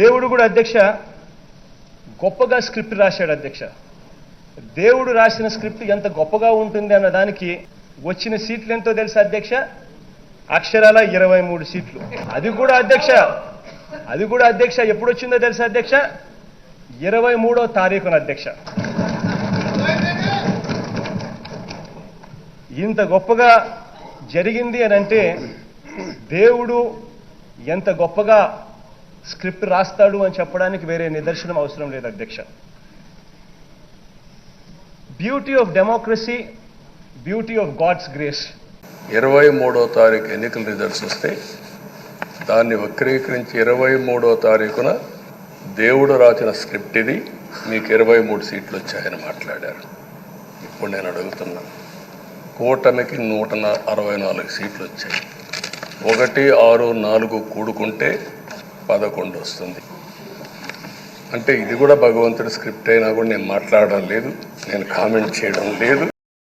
దేవుడు కూడా అధ్యక్ష గొప్పగా స్క్రిప్ట్ రాశాడు అధ్యక్ష. దేవుడు రాసిన స్క్రిప్ట్ ఎంత గొప్పగా ఉంటుంది అన్న దానికి వచ్చిన సీట్లు ఎంతో తెలుసా అధ్యక్ష? అక్షరాల 23 సీట్లు. అది కూడా అధ్యక్ష ఎప్పుడు వచ్చిందో తెలుసా అధ్యక్ష? 23వ తారీఖున అధ్యక్ష. ఇంత గొప్పగా జరిగింది అని అంటే దేవుడు ఎంత గొప్పగా స్క్రిప్ట్ రాస్తాడు అని చెప్పడానికి వేరే నిదర్శనం అవసరం లేదు అధ్యక్ష. Beauty of democracy, beauty of God's grace. 23వ తారీఖు ఎన్నికల రిజల్ట్స్ వస్తే దాన్ని వక్రీకరించి 23వ తారీఖున దేవుడు రాసిన స్క్రిప్ట్ ఇది, మీకు 23 సీట్లు వచ్చాయని మాట్లాడారు. ఇప్పుడు నేను అడుగుతున్నా, కూటమికి 164 సీట్లు వచ్చాయి. 1, 6, 4 కూడుకుంటే 11 వస్తుంది. అంటే ఇది కూడా భగవంతుడి స్క్రిప్ట్ అయినా కూడా నేను మాట్లాడడం లేదు, నేను కామెంట్ చేయడం లేదు.